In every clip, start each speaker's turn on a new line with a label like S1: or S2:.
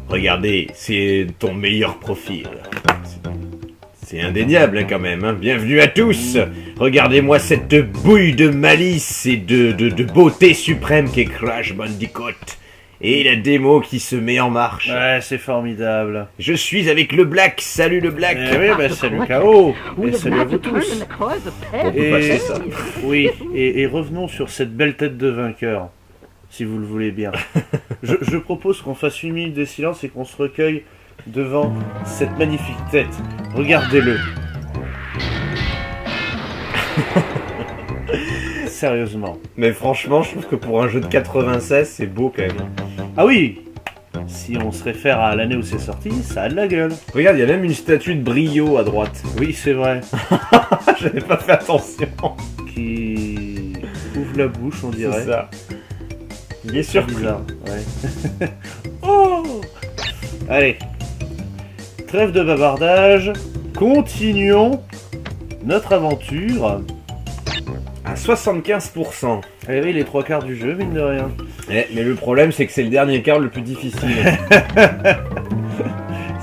S1: Regardez, c'est ton meilleur profil. C'est indéniable quand même, hein. Bienvenue à tous. Regardez-moi cette bouille de malice et de beauté suprême qu'est Crash Bandicoot. Et la démo qui se met en marche.
S2: Ouais, c'est formidable.
S1: Je suis avec le Black. Salut le Black.
S2: Oui, bah salut K.O. Et salut à vous tous.
S1: On peut passer ça.
S2: Oui, et revenons sur cette belle tête de vainqueur, si vous le voulez bien. Je propose qu'on fasse une minute de silence et qu'on se recueille devant cette magnifique tête. Regardez-le. Sérieusement.
S1: Mais franchement, je trouve que pour un jeu de 96, c'est beau quand même.
S2: Ah oui. Si on se réfère à l'année où c'est sorti, ça a de la gueule.
S1: Regarde, il y a même une statue de Brio à droite.
S2: Oui, c'est vrai.
S1: Je n'ai pas fait attention.
S2: Qui ouvre la bouche, on dirait.
S1: C'est ça. Il est surpris.
S2: Bizarre. Ouais. Oh. Allez. Trêve de bavardage. Continuons notre aventure.
S1: À 75%.
S2: Eh oui, les 3/4 du jeu, mine de rien.
S1: Mais le problème, c'est que c'est le dernier quart le plus difficile.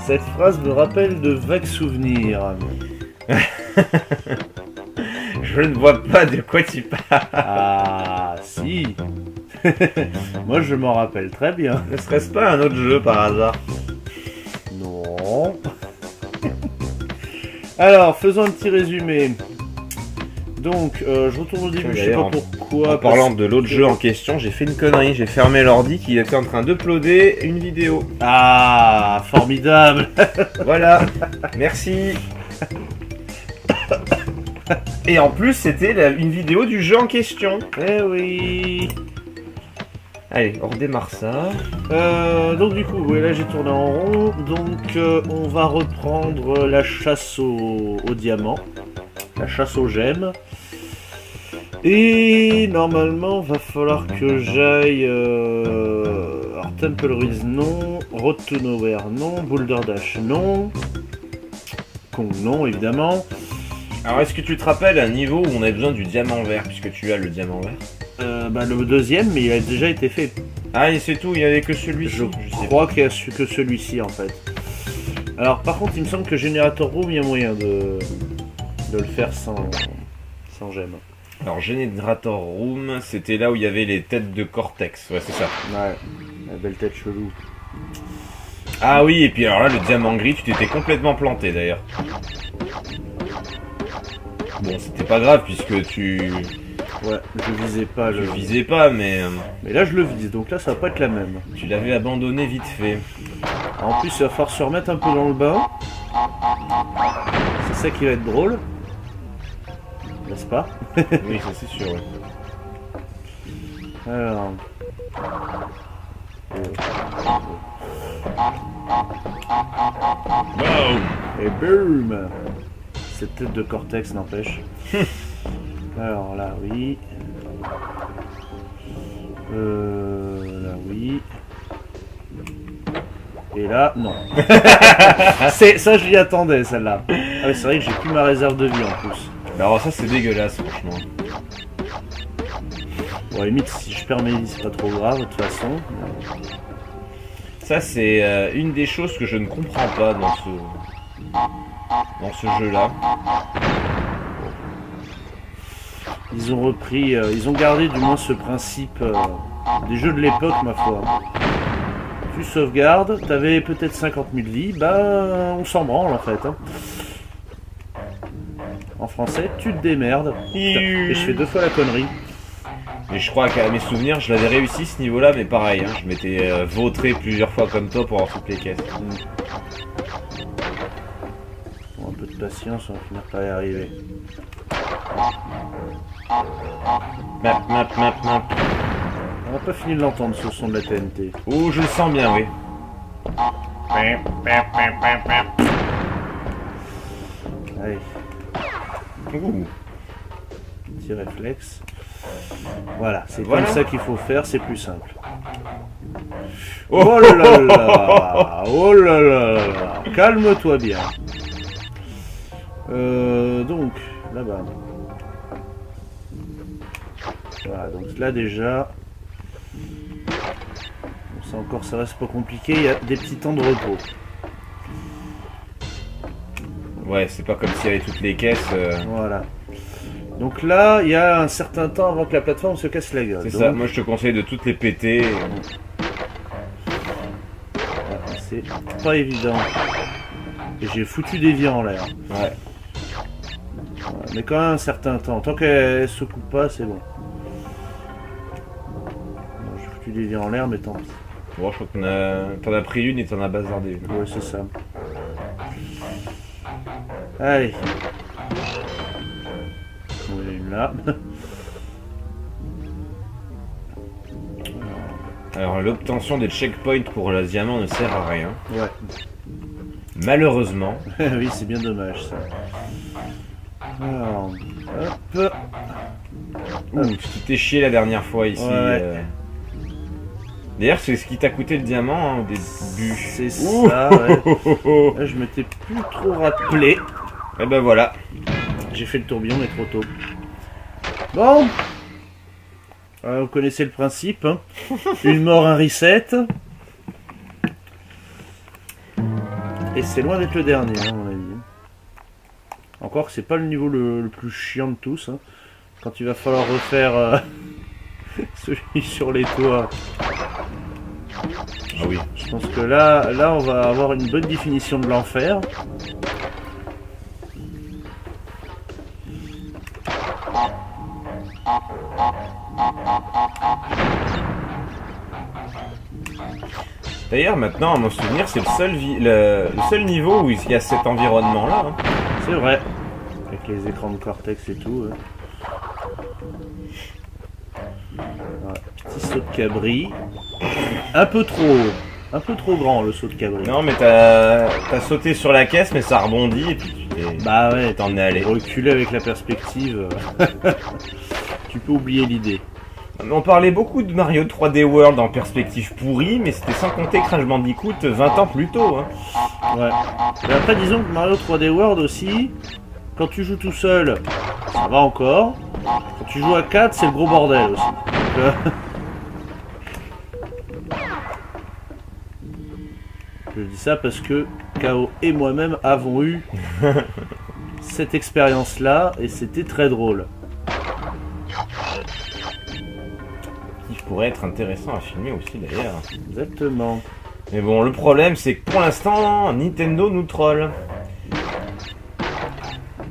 S2: Cette phrase me rappelle de vagues souvenirs.
S1: Je ne vois pas de quoi tu parles.
S2: Ah, si. Moi, je m'en rappelle très bien.
S1: Ne serait-ce pas un autre jeu par hasard?
S2: Non. Alors, faisons un petit résumé. Donc, je retourne au début, je sais pas pourquoi.
S1: En parlant de l'autre jeu en question, j'ai fait une connerie. J'ai fermé l'ordi qui était en train d'uploader une vidéo.
S2: Ah, formidable.
S1: Voilà. Merci. Et en plus, c'était une vidéo du jeu en question.
S2: Eh oui.
S1: Allez, on redémarre ça.
S2: Donc du coup, ouais, là j'ai tourné en rond. Donc on va reprendre la chasse au diamant. La chasse aux gemmes. Et normalement, va falloir que j'aille... Alors, Temple Ruins, non. Road to Nowhere, non. Boulder Dash, non. Kong, non, évidemment.
S1: Alors, est-ce que tu te rappelles un niveau où on avait besoin du diamant vert, puisque tu as le diamant vert?
S2: Le deuxième, mais il a déjà été fait.
S1: Ah, et c'est tout, il n'y avait que celui-ci.
S2: Je crois qu'il n'y a que celui-ci, en fait. Alors, par contre, il me semble que Generator Room, il y a moyen de le faire sans gemme.
S1: Alors, Generator Room, c'était là où il y avait les têtes de Cortex. Ouais, c'est ça.
S2: Ouais, la belle tête chelou.
S1: Ah oui, et puis alors là, le diamant gris, tu t'étais complètement planté d'ailleurs. Bon, c'était pas grave puisque tu...
S2: Ouais, je visais pas
S1: Je visais pas, mais...
S2: Mais là, je le vise, donc là, ça va pas être la même.
S1: Tu l'avais abandonné vite fait.
S2: En plus, il va falloir se remettre un peu dans le bain. C'est ça qui va être drôle. N'est-ce pas?
S1: Oui, ça c'est sûr, ouais.
S2: Alors...
S1: Wow.
S2: Et boum. Cette tête de Cortex n'empêche. Alors là, oui. Là, oui. Et là, non. Ça, je l'y attendais, celle-là. Ah ouais, c'est vrai que j'ai plus ma réserve de vie en plus.
S1: Alors ça c'est dégueulasse, franchement.
S2: Bon, à la limite, si je perds mes vies, c'est pas trop grave, de toute façon.
S1: Ça c'est une des choses que je ne comprends pas dans ce jeu-là.
S2: Ils ont repris, ils ont gardé du moins ce principe des jeux de l'époque, ma foi. Tu sauvegardes, t'avais peut-être 50 000 vies, bah on s'en branle en fait. Hein. En français, tu te démerdes. Putain, et je fais 2 fois la connerie.
S1: Mais je crois qu'à mes souvenirs, je l'avais réussi ce niveau-là, mais pareil, hein, je m'étais vautré plusieurs fois comme toi pour avoir toutes les caisses.
S2: Bon, un peu de patience, on va finir par y arriver.
S1: Map, map, map, map.
S2: On n'a pas fini de l'entendre, ce son de la TNT.
S1: Oh, je le sens bien, oui.
S2: Allez,
S1: Ouh.
S2: petit réflexe. Voilà, c'est
S1: Voilà.
S2: comme ça qu'il faut faire, c'est plus simple.
S1: Oh,
S2: Oh là là là. Oh là là là. Calme-toi bien. Donc, là-bas. Voilà, donc là déjà... Bon, encore, ça reste pas compliqué. Il y a des petits temps de repos.
S1: Ouais, c'est pas comme s'il y avait toutes les caisses.
S2: Voilà. Donc là, il y a un certain temps avant que la plateforme se casse la gueule.
S1: C'est
S2: Donc,
S1: ça, moi je te conseille de toutes les péter.
S2: c'est pas évident. Et j'ai foutu des vies en l'air.
S1: Ouais.
S2: Voilà, mais quand même un certain temps. Tant qu'elle se coupe pas, c'est bon. Bon, j'ai foutu des vies en l'air, mais tant pis.
S1: Bon, je crois que t'en as pris une et t'en as bazardé une.
S2: Ouais, c'est ça. Allez. Bon, il y en a une là.
S1: Alors l'obtention des checkpoints pour le diamant ne sert à rien.
S2: Ouais.
S1: Malheureusement.
S2: Oui, c'est bien dommage ça. Alors, hop.
S1: Ouh, tu t'es chié la dernière fois ici.
S2: Ouais.
S1: D'ailleurs, c'est ce qui t'a coûté le diamant hein, au début.
S2: C'est ça, ouais. Là, je m'étais plus trop rappelé.
S1: Et ben voilà.
S2: J'ai fait le tourbillon, mais trop tôt. Bon. Vous connaissez le principe. Hein. Une mort, un reset. Et c'est loin d'être le dernier, hein, à mon avis. Encore que c'est pas le niveau le plus chiant de tous. Hein. Quand il va falloir refaire celui sur les toits.
S1: Ah oui.
S2: Je pense que là, on va avoir une bonne définition de l'enfer.
S1: D'ailleurs, maintenant, à mon souvenir, c'est le seul niveau où il y a cet environnement-là. Hein.
S2: C'est vrai. Avec les écrans de Cortex et tout. Voilà. Petit saut de cabri. Un peu trop grand le saut de cabri.
S1: Non, mais t'as sauté sur la caisse, mais ça rebondit et puis tu t'es.
S2: Bah ouais,
S1: t'en es allé.
S2: Reculer avec la perspective. Tu peux oublier l'idée.
S1: On parlait beaucoup de Mario 3D World en perspective pourrie, mais c'était sans compter Crash Bandicoot 20 ans plus tôt. Hein.
S2: Ouais. Et après, disons que Mario 3D World aussi, quand tu joues tout seul, ça va encore. Quand tu joues à 4, c'est le gros bordel aussi. Donc, je dis ça parce que KO et moi-même avons eu cette expérience-là et c'était très drôle.
S1: Qui pourrait être intéressant à filmer aussi d'ailleurs.
S2: Exactement.
S1: Mais bon, le problème c'est que pour l'instant, Nintendo nous troll.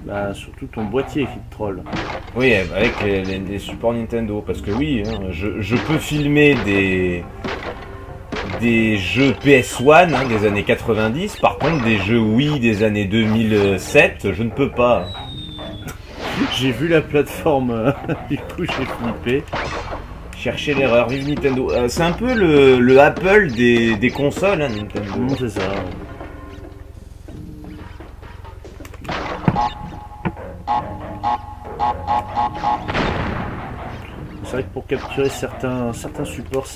S2: Bah, surtout ton boîtier qui te troll.
S1: Oui, avec les supports Nintendo. Parce que oui, hein, je peux filmer des jeux PS1 hein, des années 90. Par contre, des jeux Wii des années 2007, je ne peux pas.
S2: J'ai vu la plateforme, du coup j'ai flippé.
S1: Chercher l'erreur, vive Nintendo. C'est un peu le Apple des consoles, hein, Nintendo.
S2: Non, c'est ça. C'est vrai que pour capturer certains supports,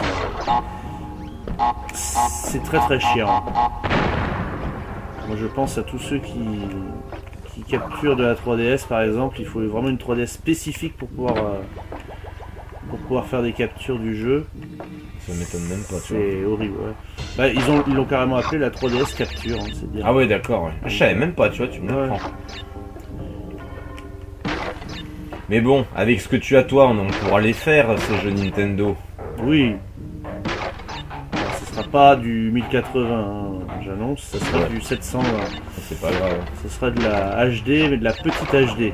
S2: c'est très très chiant. Moi je pense à tous ceux qui capturent de la 3DS par exemple. Il faut vraiment une 3DS spécifique pour pouvoir faire des captures du jeu.
S1: Ça m'étonne même pas, tu vois.
S2: C'est horrible, ouais. Bah, ils l'ont carrément appelé la 3DS capture, hein, c'est bien.
S1: Ah ouais, d'accord. Ouais. Je savais même pas, tu vois, tu me l'apprends. Mais bon, avec ce que tu as toi, on pourra les faire, ces jeux Nintendo.
S2: Oui. Ce sera pas du 1080, hein, j'annonce, ça sera du 720.
S1: C'est pas grave.
S2: Ce sera de la HD, mais de la petite HD.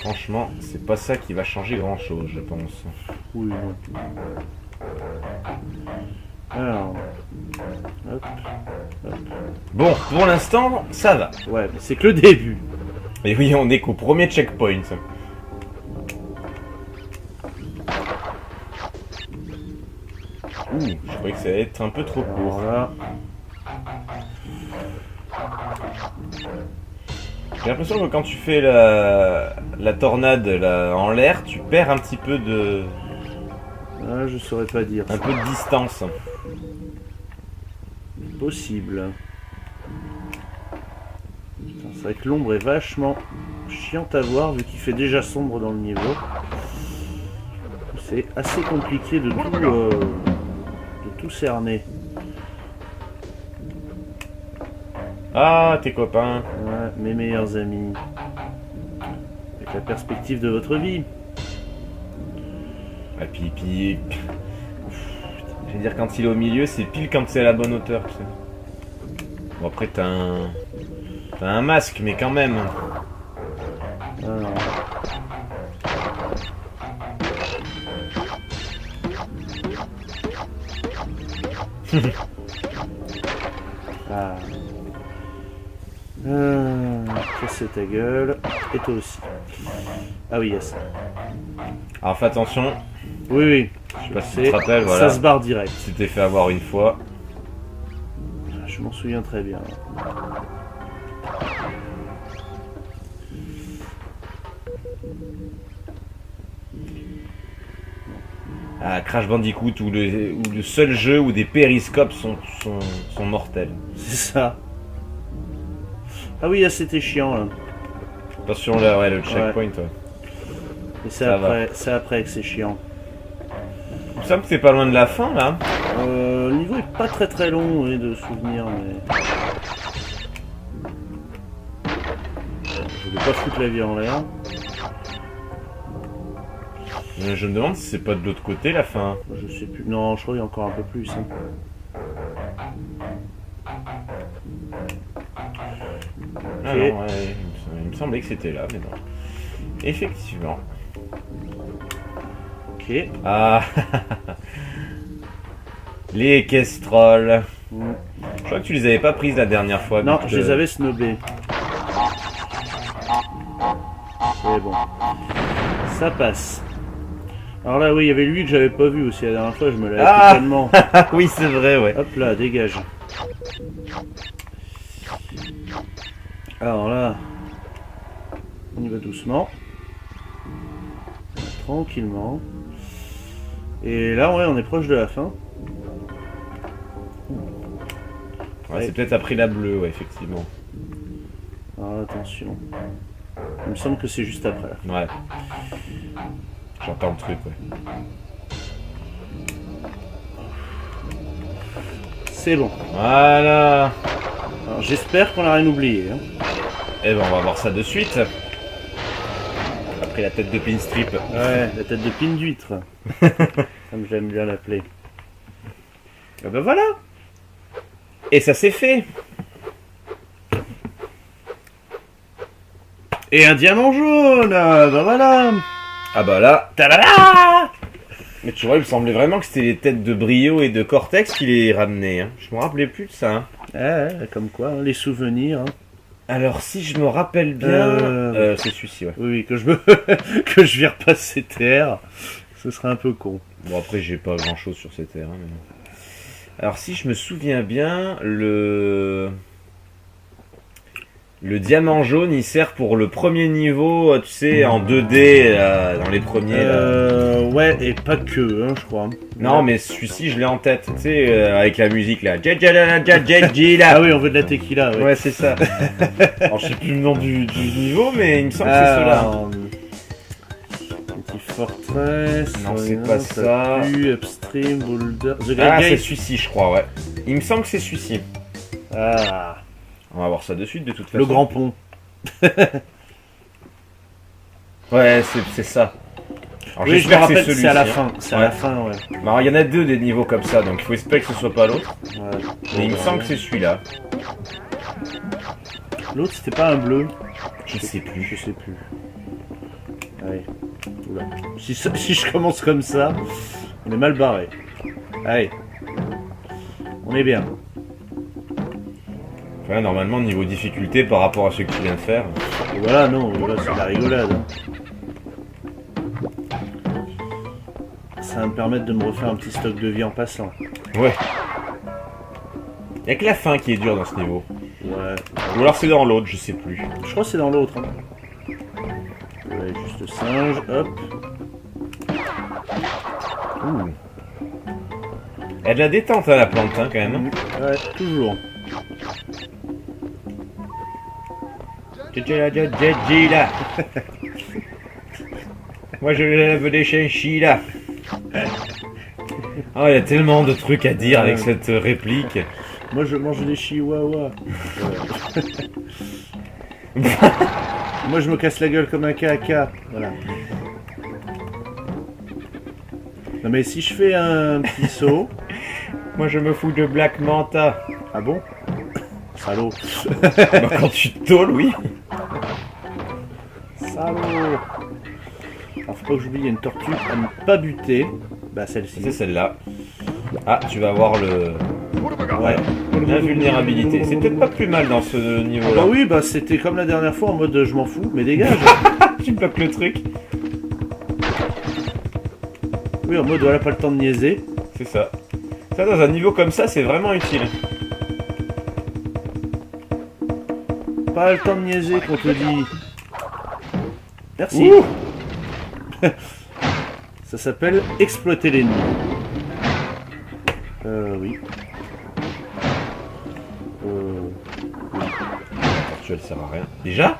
S1: Franchement, c'est pas ça qui va changer grand chose, je pense.
S2: Oui, non. Alors. Hop. Hop.
S1: Bon, pour l'instant, ça va.
S2: Ouais, mais c'est que le début.
S1: Et oui, on est qu'au premier checkpoint. Ouh, je croyais que ça allait être un peu trop court.
S2: Voilà.
S1: J'ai l'impression que quand tu fais la tornade là, en l'air, tu perds un petit peu de...
S2: Ah, je saurais pas dire.
S1: Un peu de distance.
S2: Possible. C'est vrai que l'ombre est vachement chiante à voir vu qu'il fait déjà sombre dans le niveau. C'est assez compliqué de tout cerner.
S1: Ah, tes copains.
S2: Ouais, mes meilleurs amis. Avec la perspective de votre vie.
S1: Ah, puis... Je veux dire, quand il est au milieu, c'est pile quand c'est à la bonne hauteur, tu sais. Bon, après, t'as un masque, mais quand même.
S2: Alors. Ah. Casser ta gueule. Et toi aussi. Ah oui, yes.
S1: Alors, fais attention.
S2: Oui, oui.
S1: Je sais pas si tu te rappelles, voilà.
S2: Ça se barre direct.
S1: Tu t'es fait avoir une fois.
S2: Je m'en souviens très bien.
S1: Ah, Crash Bandicoot, ou le seul jeu où des périscopes sont mortels.
S2: C'est ça. Ah oui, là, c'était chiant. Là.
S1: Attention là, ouais, le checkpoint. Ouais.
S2: Et c'est après que c'est chiant.
S1: Il me semble que c'est pas loin de la fin là.
S2: Le niveau est pas très très long oui, de souvenirs, mais. Je voulais pas foutre la vie en l'air.
S1: Je me demande si c'est pas de l'autre côté la fin.
S2: Je sais plus. Non, je crois qu'il y a encore un peu plus. Hein.
S1: Ah
S2: Okay.
S1: non, ouais, il me semblait que c'était là, mais non. Effectivement.
S2: Ok.
S1: Ah. Les Kestrel.
S2: Mm.
S1: Je crois que tu les avais pas prises la dernière fois.
S2: Non,
S1: mais
S2: je les avais snobés. C'est bon. Ça passe. Alors là, oui, il y avait lui que j'avais pas vu aussi la dernière fois, je me l'avais fait tellement.
S1: Oui, c'est vrai, ouais.
S2: Hop là, dégage. Alors là, on y va doucement. Tranquillement. Et là, ouais, on est proche de la fin.
S1: Ouais, c'est peut-être après la bleue, ouais, effectivement.
S2: Alors attention. Il me semble que c'est juste après. Là.
S1: Ouais. J'entends le truc, ouais.
S2: C'est bon.
S1: Voilà.
S2: Alors j'espère qu'on n'a rien oublié. Hein.
S1: Eh ben, on va voir ça de suite. Après la tête de Pinstrip.
S2: Ouais, la tête de pin d'huître. Comme j'aime bien l'appeler.
S1: Et ben voilà. Et ça s'est fait.
S2: Et un diamant jaune. Ben voilà.
S1: Ah bah là, tadada! Mais tu vois, il me semblait vraiment que c'était les têtes de Brio et de Cortex qui les ramenaient. Hein. Je me rappelais plus de ça. Hein.
S2: Ouais, comme quoi, hein, les souvenirs. Hein.
S1: Alors, si je me rappelle bien, c'est celui-ci, ouais.
S2: Oui, que que je vais repasser terre, ce serait un peu con.
S1: Bon, après, j'ai pas grand-chose sur ces terres. Hein, mais... Alors, si je me souviens bien, le diamant jaune, il sert pour le premier niveau, tu sais, en 2D, dans les premiers.
S2: Ouais, et pas que, hein, je crois.
S1: Non, mais celui-ci, je l'ai en tête, tu sais, avec la musique là. Ah
S2: oui, on veut de la tequila, ouais.
S1: Ouais, c'est ça. Alors, je sais plus le nom du niveau, mais il me semble que c'est cela.
S2: Petit Fortress.
S1: Non, c'est pas ça.
S2: Upstream, Boulder.
S1: Ah, c'est celui-ci, je crois, ouais. Il me semble que c'est celui-ci.
S2: Ah.
S1: On va voir ça de suite, de toute façon.
S2: Le grand pont.
S1: Ouais, c'est ça. Alors,
S2: oui, je me rappelle,
S1: que
S2: c'est à la fin. C'est à la fin, ouais.
S1: Alors, il y en a deux des niveaux comme ça, donc il faut espérer que ce soit pas l'autre.
S2: Ouais.
S1: Et il me semble que c'est celui-là.
S2: L'autre, c'était pas un bleu.
S1: Je sais plus.
S2: Je sais plus. Allez. Oula. Si je commence comme ça, on est mal barré. Allez. On est bien.
S1: Ouais, normalement, niveau difficulté par rapport à ce que tu viens de faire.
S2: Et voilà, non, là, c'est de la rigolade. Hein. Ça va me permettre de me refaire un petit stock de vie en passant.
S1: Ouais. Y'a que la fin qui est dure dans ce niveau.
S2: Ouais.
S1: Ou alors c'est dans l'autre, je sais plus.
S2: Je crois que c'est dans l'autre. Hein. Ouais, juste le singe, hop.
S1: Ouh. Elle a de la détente, hein, la plante, hein, quand même.
S2: Ouais, toujours.
S1: Moi je lève des chinchillas. Oh, il y a tellement de trucs à dire avec cette réplique.
S2: Moi je mange des chihuahuas. Moi je me casse la gueule comme un caca. Voilà. Non mais si je fais un petit saut.
S1: Moi je me fous de Black Manta.
S2: Ah bon? Salaud.
S1: Bah, quand tu tôles, oui.
S2: Salaud. Alors faut pas que j'oublie, il y a une tortue à ne pas buter. Bah celle-ci.
S1: C'est celle-là. Ah, tu vas voir le...
S2: Ouais.
S1: L'invulnérabilité. C'est peut-être pas plus mal dans ce niveau-là.
S2: Bah oui, bah c'était comme la dernière fois en mode je m'en fous, mais dégage.
S1: Tu bloques le truc.
S2: Oui, en mode voilà, pas le temps de niaiser.
S1: C'est ça. Ça, dans un niveau comme ça, c'est vraiment utile.
S2: Pas le temps de niaiser qu'on te dit. Merci.
S1: Ouh.
S2: Ça s'appelle exploiter l'ennemi. Oui.
S1: Elle sert à rien. Déjà?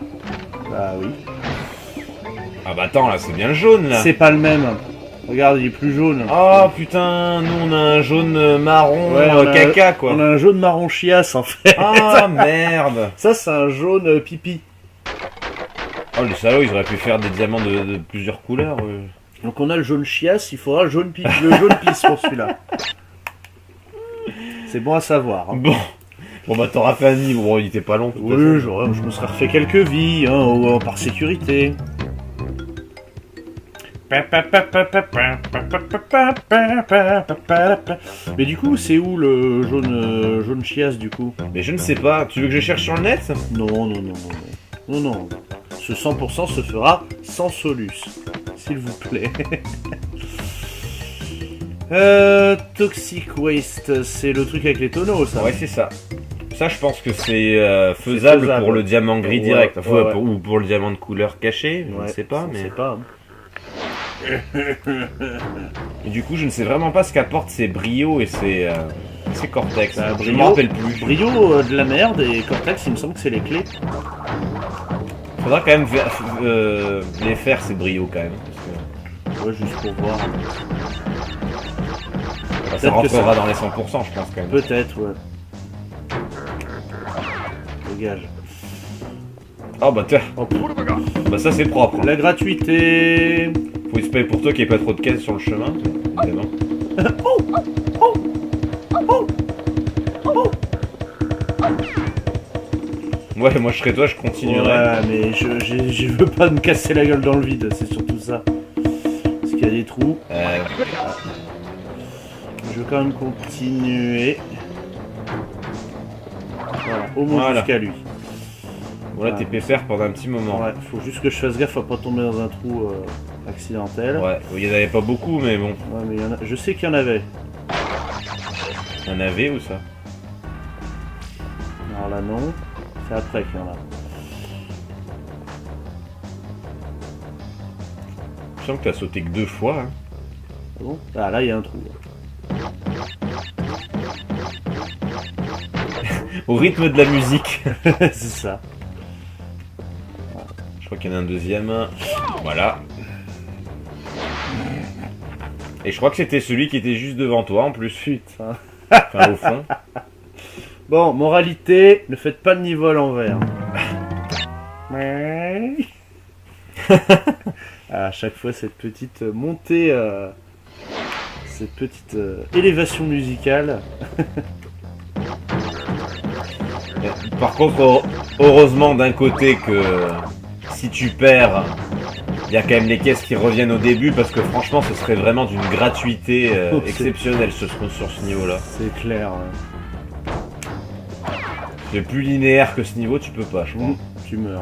S2: Bah oui.
S1: Ah bah attends, là, c'est bien le jaune, là.
S2: C'est pas le même. Regarde, il est plus jaune.
S1: Oh putain, nous on a un jaune marron
S2: Ouais, on a-
S1: caca, quoi.
S2: On a un jaune marron chiasse en fait.
S1: Ah merde.
S2: Ça, c'est un jaune pipi.
S1: Oh les salauds, ils auraient pu faire des diamants de plusieurs couleurs.
S2: Donc on a le jaune chiasse, il faudra le jaune pipi, le jaune pisse pour celui-là. C'est bon à savoir. Hein.
S1: Bon bah t'auras fait un niveau, bon, il était pas long. de toute
S2: Oui,
S1: façon.
S2: je me serais refait quelques vies, hein, par sécurité. Mais du coup, c'est où le jaune chiasse du coup?
S1: Mais je ne sais pas, tu veux que je cherche sur le net?
S2: Non. Non. Ce 100% se fera sans Solus. S'il vous plaît. Toxic Waste, c'est le truc avec les tonneaux, ça.
S1: Ouais, c'est ça. Ça, je pense que c'est faisable pour le diamant gris
S2: Ouais,
S1: direct. Enfin,
S2: ouais.
S1: ou pour le diamant de couleur caché, je ne
S2: Ouais,
S1: sais pas.
S2: je
S1: Mais...
S2: sais pas.
S1: Et du coup, je ne sais vraiment pas ce qu'apportent ces brio et ces cortex.
S2: Bah,
S1: Je me rappelle plus.
S2: Brio, de la merde, et Cortex, il me semble que c'est les clés.
S1: Faudra quand même les faire, ces brio quand même. Parce
S2: Ouais, juste pour voir.
S1: que, ça
S2: Peut-être que
S1: rentrera
S2: ça-
S1: dans les 100%, je pense quand même.
S2: Peut-être, ouais. Dégage.
S1: Oh bah tiens,
S2: Oh,
S1: bah ça c'est propre.
S2: la gratuité.
S1: Faut espérer pour toi qu'il n'y ait pas trop de caisses sur le chemin, évidemment. Ouais, moi je serais toi, je continuerais.
S2: Ouais, mais je veux pas me casser la gueule dans le vide, c'est surtout ça. Parce qu'il y a des trous. Je veux quand même continuer. Voilà, au moins
S1: Voilà.
S2: jusqu'à lui.
S1: Voilà, t'es pépère pendant un petit moment.
S2: Ouais, faut juste que je fasse gaffe à pas tomber dans un trou accidentel.
S1: Ouais, il y en avait pas beaucoup, mais bon.
S2: Ouais, mais je sais qu'il y en avait.
S1: Il y en avait ou ça?
S2: Alors là, non. C'est après qu'il y en a.
S1: Je sens que t'as sauté que 2 fois. Hein.
S2: Ah bon? Ah, là, il y a un trou.
S1: Au rythme de la musique.
S2: C'est ça.
S1: Je crois qu'il y en a un deuxième. Voilà. Et je crois que c'était celui qui était juste devant toi en plus.
S2: Putain.
S1: Enfin, au fond.
S2: Bon, moralité, ne faites pas le niveau à l'envers. À chaque fois, cette petite montée, cette petite élévation musicale.
S1: Par contre, heureusement d'un côté que si tu perds, il y a quand même les caisses qui reviennent au début parce que franchement, ce serait vraiment d'une gratuité exceptionnelle sur ce niveau-là.
S2: C'est clair. Ouais.
S1: C'est plus linéaire que ce niveau, tu peux pas, je crois.
S2: Tu meurs.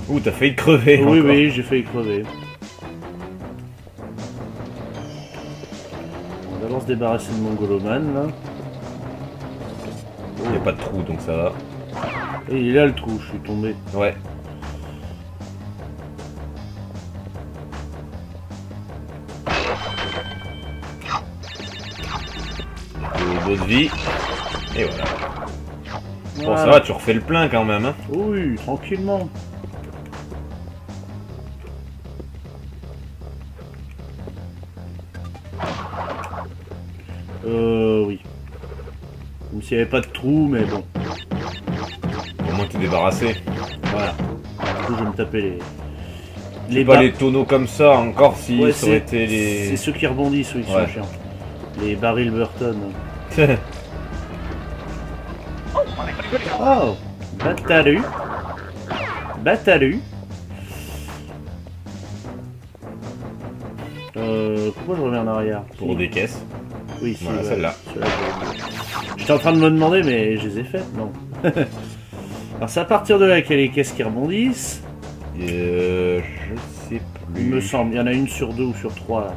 S1: Ouh, t'as failli crever.
S2: Oui,
S1: encore.
S2: oui, j'ai failli crever. On va d'abord se débarrasser de mon Goloman, là.
S1: Il n'y a pas de trou, donc ça va.
S2: Et il est là le trou, je suis tombé.
S1: Ouais. D'autres vies. Et voilà. Bon, ça va, tu refais le plein quand même. Hein.
S2: Oui, tranquillement. Oui. Comme s'il n'y avait pas de trou, mais bon.
S1: Au moins t'es débarrassé.
S2: Voilà. Du coup, je vais me taper les...
S1: Pas les tonneaux comme ça, encore si
S2: Ouais,
S1: ça aurait été
S2: c'est
S1: les...
S2: ceux qui rebondissent, oui, qui sont chiants. Les barils Burton. Oh, Batalu. Batalu. Pourquoi je reviens en arrière?
S1: Pour des caisses.
S2: Oui, si,
S1: voilà,
S2: ouais,
S1: celle-là.
S2: J'étais en train de me demander, mais je les ai faites, non. Alors c'est à partir de là qu'il y a les caisses qui rebondissent.
S1: Je sais plus.
S2: Il me semble, il y en a une sur 2 ou sur 3 là.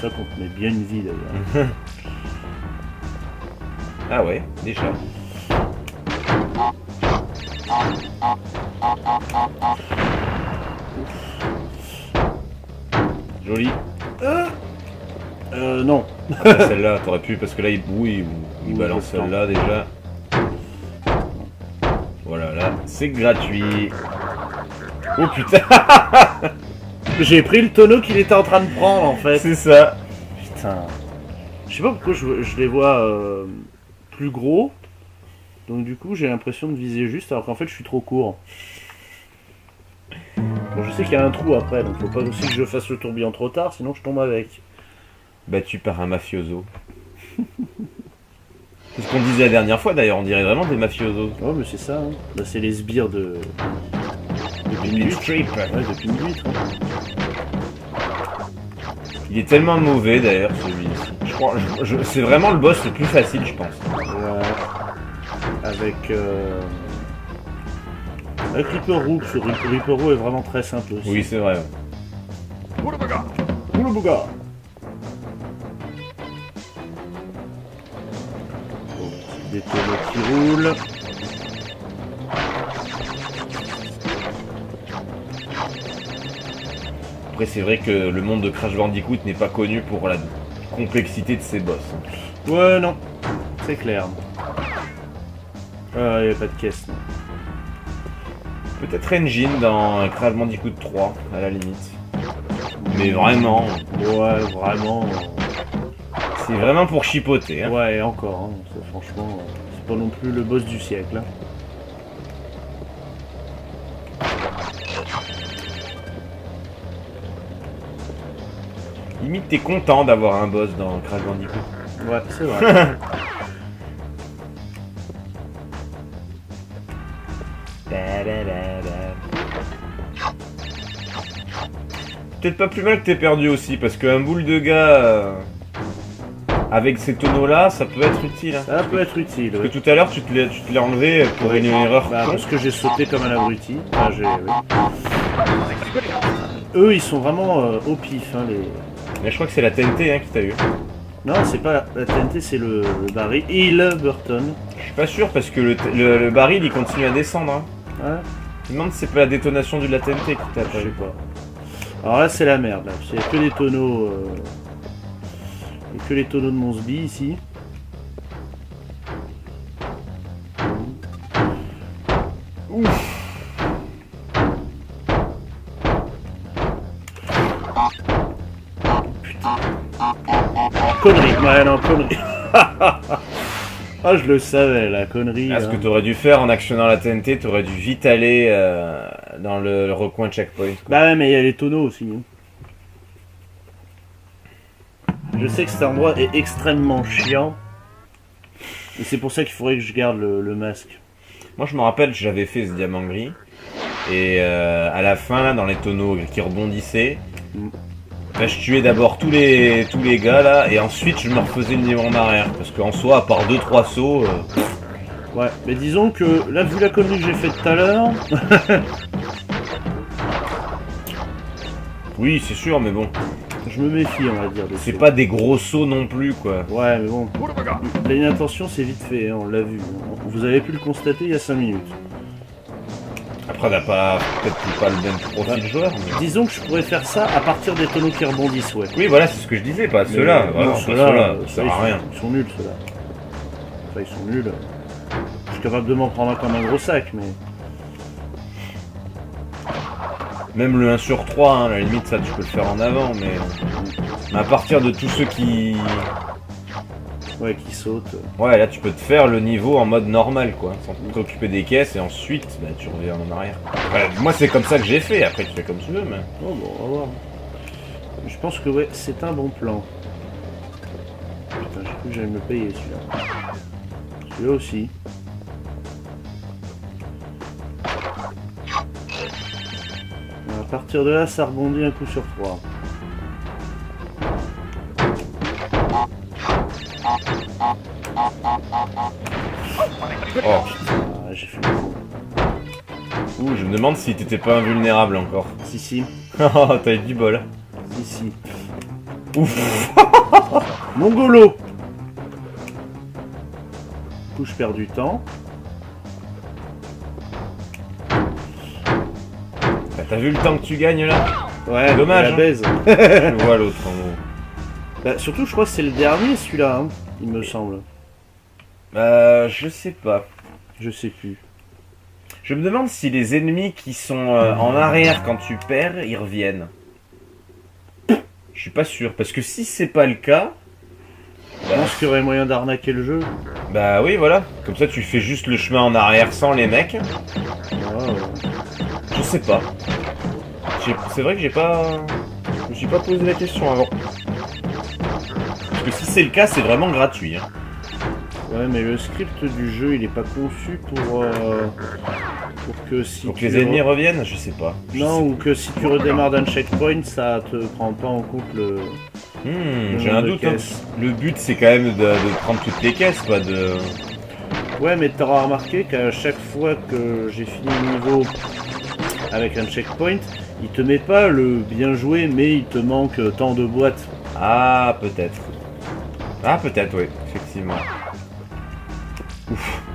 S2: Ça compte, mais bien une vie d'ailleurs.
S1: Ah ouais, déjà. Joli.
S2: Non.
S1: Ah, celle-là, t'aurais pu, parce que là, il balance celle-là déjà. Voilà, là, c'est gratuit. Oh putain.
S2: J'ai pris le tonneau qu'il était en train de prendre en fait.
S1: C'est ça.
S2: Putain. Je sais pas pourquoi je les vois plus gros. Donc du coup j'ai l'impression de viser juste alors qu'en fait je suis trop court. Bon, je sais qu'il y a un trou après, donc faut pas aussi que je fasse le tourbillon trop tard, sinon je tombe avec.
S1: Battu par un mafioso. C'est ce qu'on disait la dernière fois d'ailleurs, on dirait vraiment des mafiosos.
S2: Oh mais c'est ça, hein. Là c'est les sbires de...
S1: Une strip.
S2: Ouais, depuis une huître. Hein.
S1: Il est tellement mauvais d'ailleurs celui-ci. Je crois, c'est vraiment le boss le plus facile, je pense.
S2: Ouais. Avec Reaper Roux, ce Reaper Roux est vraiment très simple aussi.
S1: Oui, c'est vrai.
S2: Oulabouga. Bon, des tonneaux qui roulent.
S1: Après, c'est vrai que le monde de Crash Bandicoot n'est pas connu pour la complexité de ses boss.
S2: Ouais, non, c'est clair. Il n'y a pas de caisse. Non.
S1: Peut-être Engine dans Crash Bandicoot 3, à la limite. Mais vraiment,
S2: Ouais, vraiment.
S1: c'est vraiment pour chipoter. Hein.
S2: Ouais, et encore, hein, ça, franchement, c'est pas non plus le boss du siècle. Hein.
S1: Limite, t'es content d'avoir un boss dans Crash Bandicoot.
S2: Ouais, c'est vrai.
S1: Peut-être pas plus mal que t'aies perdu aussi, parce qu'un boule de gars avec ces tonneaux là, ça peut être utile. Hein.
S2: Ça peut être utile.
S1: Parce
S2: Ouais.
S1: que tout à l'heure, tu te l'as enlevé pour une erreur.
S2: Bah, parce que j'ai sauté comme un abruti. Enfin, oui. Eux, ils sont vraiment au pif. Hein, les...
S1: Mais je crois que c'est la TNT hein, qui t'a eu.
S2: Non, c'est pas la TNT, c'est le baril Burton.
S1: Je suis pas sûr, parce que le baril, il continue à descendre. Hein.
S2: Ouais,
S1: Je me demande si c'est pas la détonation de la TNT qui t'a
S2: je sais
S1: eu.
S2: pas. Alors là, c'est la merde. Là. Il n'y a que des tonneaux. Il y a que les tonneaux de mon sbi ici. Ouf. Putain. Connerie. Ouais, non, connerie. Ah, je le savais, la connerie.
S1: Ah, ce que t'aurais dû faire en actionnant la TNT, t'aurais dû vite aller dans le recoin de checkpoint. Quoi.
S2: Bah ouais, mais il y a les tonneaux aussi. Hein. Je sais que cet endroit est extrêmement chiant. Et c'est pour ça qu'il faudrait que je garde le masque.
S1: Moi, je me rappelle, j'avais fait ce diamant gris. Et à la fin, là, dans les tonneaux qui rebondissaient, là, je tuais d'abord tous les gars, là, et ensuite, je me refaisais le niveau en arrière. Parce qu'en soi, à part 2-3 sauts...
S2: Ouais, mais disons que là, vu la connerie que j'ai faite tout à l'heure...
S1: Oui, c'est sûr, mais bon.
S2: Je me méfie, on va dire. de
S1: C'est
S2: ces-
S1: pas des gros sauts non plus, quoi.
S2: Ouais, mais bon. L'inattention, c'est vite fait, hein, on l'a vu. Vous avez pu le constater il y a 5 minutes.
S1: Après, on n'a pas... peut-être pas le même profil joueur, mais...
S2: Disons que je pourrais faire ça à partir des tonneaux qui rebondissent, ouais.
S1: Oui, voilà, c'est ce que je disais, pas
S2: Mais
S1: ceux-là.
S2: non,
S1: Vraiment, pas
S2: ceux-là,
S1: ceux-là. Ça
S2: ça,
S1: sert à rien.
S2: Ils sont nuls, ceux-là. Enfin, ils sont nuls. Je suis capable de m'en prendre un comme un gros sac, mais...
S1: Même le 1 sur 3, hein, à la limite, ça, tu peux le faire en avant, mais... Mais à partir de tous ceux qui...
S2: Ouais, qui sautent.
S1: Ouais, là tu peux te faire le niveau en mode normal, quoi. Sans t'occuper des caisses et ensuite, bah, tu reviens en arrière. Ouais, moi c'est comme ça que j'ai fait, après tu fais comme tu veux, mais...
S2: Oh bon, on va voir. Je pense que ouais, c'est un bon plan. Putain, j'ai cru que j'allais me le payer celui-là. Celui-là aussi. À partir de là, ça rebondit un coup sur 3.
S1: Oh,
S2: Ah, j'ai fait le coup.
S1: ouh, je me demande si t'étais pas invulnérable encore.
S2: Si, si.
S1: Oh, t'as eu du bol.
S2: Si, si.
S1: Ouf.
S2: Mongolo. Du coup, je perds du temps.
S1: Bah, t'as vu le temps que tu gagnes là?
S2: Ouais,
S1: Dommage,
S2: la
S1: hein.
S2: baise.
S1: Je vois l'autre en gros.
S2: Bah, surtout, je crois que c'est le dernier celui-là, hein, il me semble.
S1: Je sais pas.
S2: Je sais plus.
S1: Je me demande si les ennemis qui sont en arrière quand tu perds, ils reviennent. Je suis pas sûr, parce que si c'est pas le cas,
S2: Je pense qu'il y aurait moyen d'arnaquer le jeu.
S1: bah oui voilà. Comme ça tu fais juste le chemin en arrière sans les mecs.
S2: Wow.
S1: Je sais pas. C'est vrai que j'ai pas... Je me suis pas posé la question avant. Parce que si c'est le cas, c'est vraiment gratuit. Hein.
S2: Ouais, mais le script du jeu, il est pas conçu pour que si
S1: Pour que
S2: tu
S1: les ennemis reviennent, je sais pas.
S2: Non, ou que si tu redémarres d'un checkpoint, ça te prend pas en compte le...
S1: J'ai un
S2: de
S1: doute. Hein.
S2: caisse.
S1: Le but c'est quand même de prendre toutes les caisses, pas de...
S2: Ouais, mais t'auras remarqué qu'à chaque fois que j'ai fini le niveau avec un checkpoint, il te met pas le bien joué, mais il te manque tant de boîtes.
S1: Ah, peut-être. Ah, peut-être, oui, effectivement.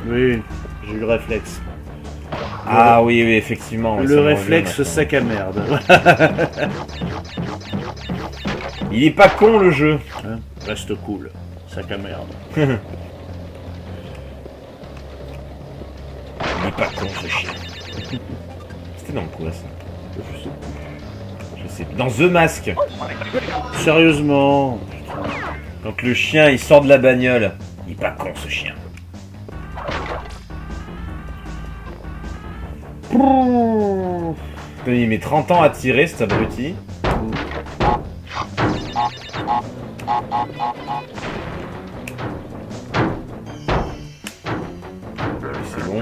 S2: Oui, j'ai eu le réflexe.
S1: Ah oui, oui, effectivement. ouais, ça
S2: Le
S1: me
S2: réflexe
S1: revient
S2: sac à merde.
S1: maintenant. Il est pas con le jeu.
S2: Hein, reste cool, sac à merde.
S1: Il est pas con ce chien. C'était dans quoi ça?
S2: Je sais
S1: Je sais. Dans The Mask.
S2: plus. Sérieusement.
S1: Quand le chien il sort de la bagnole. Il est pas con ce chien. Putain, il met 30 ans à tirer cet abruti. C'est bon.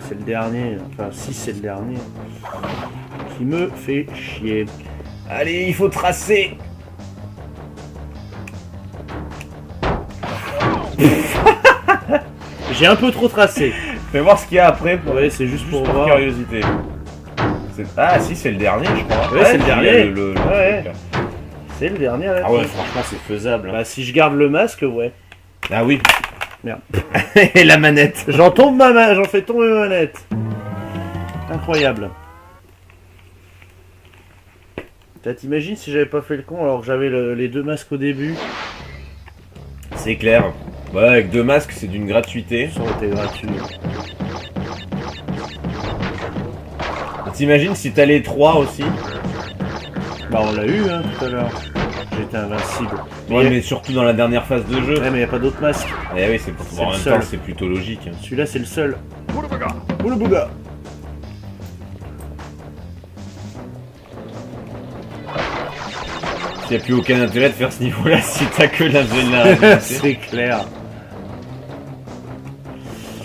S2: C'est le dernier, enfin si c'est le dernier, qui me fait chier.
S1: Allez, il faut tracer.
S2: J'ai un peu trop tracé.
S1: Fais voir ce qu'il y a après.
S2: Ouais, c'est juste pour voir.
S1: curiosité. Ah si, c'est le dernier, je crois.
S2: Ouais, c'est le dernier.
S1: truc,
S2: Ouais.
S1: là.
S2: C'est le dernier à la
S1: Ah ouais,
S2: fin.
S1: franchement, c'est faisable.
S2: Bah si je garde le masque, ouais.
S1: Ah oui.
S2: Merde.
S1: Et la manette.
S2: J'en tombe ma main, j'en fais tomber ma manette. Incroyable. T'imagines si j'avais pas fait le con alors que j'avais les deux masques au début?
S1: C'est clair. Ouais, avec 2 masques, c'est d'une gratuité.
S2: Ça aurait été gratuit.
S1: T'imagines si t'as les 3 aussi?
S2: Bah on l'a eu hein, tout à l'heure. J'étais invincible.
S1: Ouais, mais surtout dans la dernière phase de jeu.
S2: Ouais, mais y a pas d'autres masques.
S1: Eh oui, c'est
S2: C'est
S1: en
S2: le
S1: même
S2: seul.
S1: temps, c'est plutôt logique. hein.
S2: Celui-là c'est le seul. Oula bouga.
S1: Il n'y a plus aucun intérêt de faire ce niveau-là si t'as que l'invulnérabilité.
S2: C'est clair.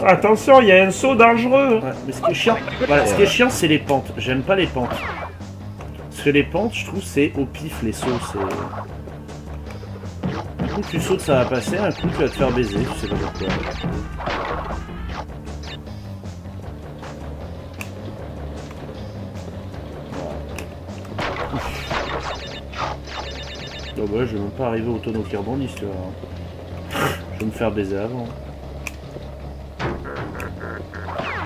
S1: Attention, il y a un saut dangereux.
S2: Ouais, mais ce qui est chiant, voilà, ce qui est chiant, c'est les pentes. J'aime pas les pentes. Parce que les pentes, je trouve, c'est au pif les sauts. C'est. Un coup tu sautes, ça va passer. Un coup tu vas te faire baiser. Tu sais pas pourquoi. Oh bah, je vais même pas arriver au tonneau qui rebondit, tu vois. Je vais me faire baiser avant.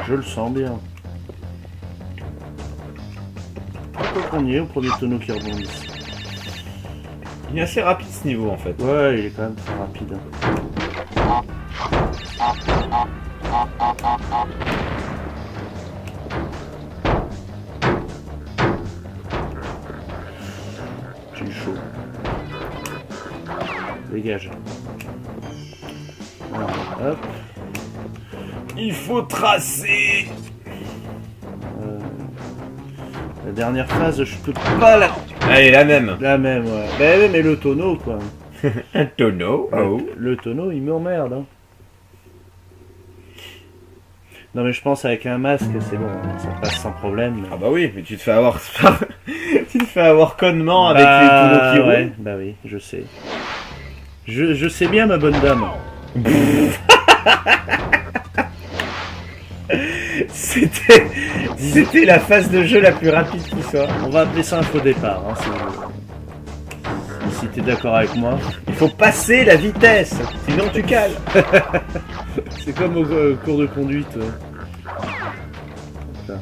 S2: Je le sens bien. Hop, on y est au premier tonneau qui rebondit.
S1: Il est assez rapide ce niveau en fait.
S2: Ouais, il est quand même très rapide. J'ai eu chaud. Dégage. Voilà, hop.
S1: Il faut tracer.
S2: La dernière phase, je peux pas la...
S1: Allez, la même.
S2: La même, ouais. Ben oui, mais le tonneau, quoi.
S1: Un tonneau. Oh.
S2: Le tonneau, il m'emmerde, hein. Non, mais je pense avec un masque, c'est bon, ça passe sans problème. Mais...
S1: Ah bah oui, mais tu te fais avoir... tu te fais avoir connement avec les tonneaux qui
S2: ouais,
S1: roulent.
S2: bah oui, je sais. Je sais bien, ma bonne dame.
S1: C'était la phase de jeu la plus rapide qui soit.
S2: On va appeler ça un faux départ, hein, si t'es d'accord avec moi.
S1: Il faut passer la vitesse, sinon tu cales.
S2: C'est comme au cours de conduite. Là.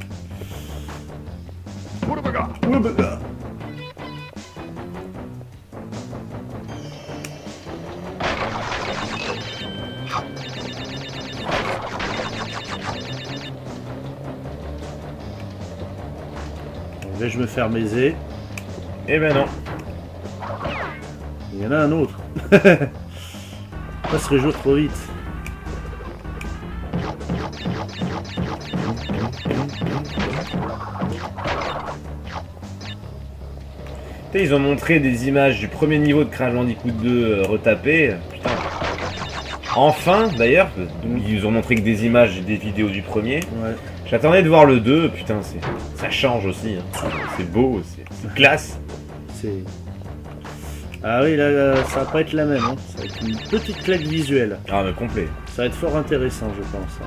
S2: Vais-je me faire baiser?
S1: Eh ben non.
S2: Il y en a un autre. Ça se réjouit trop vite.
S1: Ils ont montré des images du premier niveau de Crash Bandicoot 2 retapé. Putain. Enfin, d'ailleurs, ils ont montré que des images et des vidéos du premier.
S2: Ouais.
S1: J'attendais de voir le 2, putain, ça change aussi. Hein. C'est beau, c'est classe.
S2: C'est... Ah oui, là, ça va pas être la même. Hein. Ça va être une petite claque visuelle.
S1: Ah, mais complet.
S2: Ça va être fort intéressant, je pense.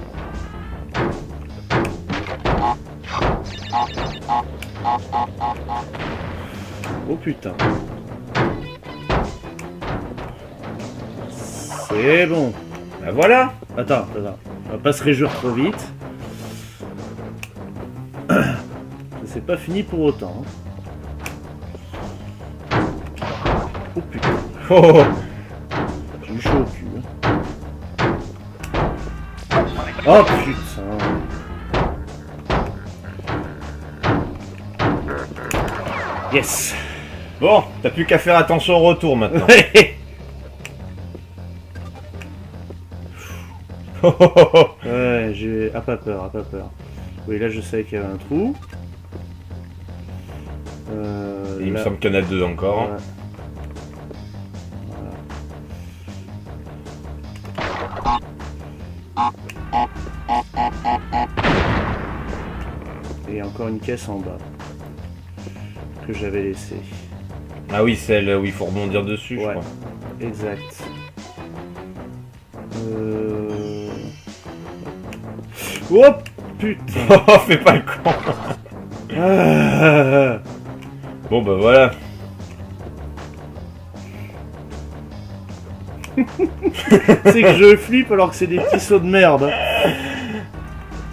S2: Oh putain. C'est bon.
S1: Bah voilà.
S2: Attends. On va pas se réjouir trop vite. C'est pas fini pour autant. Hein. Oh putain.
S1: Oh.
S2: J'ai eu chaud au cul. Hein. Oh putain. Yes.
S1: Bon, t'as plus qu'à faire attention au retour maintenant.
S2: Ouais, j'ai... Ah, pas peur. Oui, là je savais qu'il y avait un trou.
S1: Il me
S2: là...
S1: semble qu'il y en a deux encore.
S2: Ouais. Et encore une caisse en bas que j'avais laissée.
S1: Ah oui, celle où il faut rebondir dessus, je
S2: Ouais.
S1: crois.
S2: Exact. Oh putain.
S1: Oh, fais pas le con.
S2: Ah.
S1: Bon bah voilà.
S2: C'est que je flippe alors que c'est des petits sauts de merde.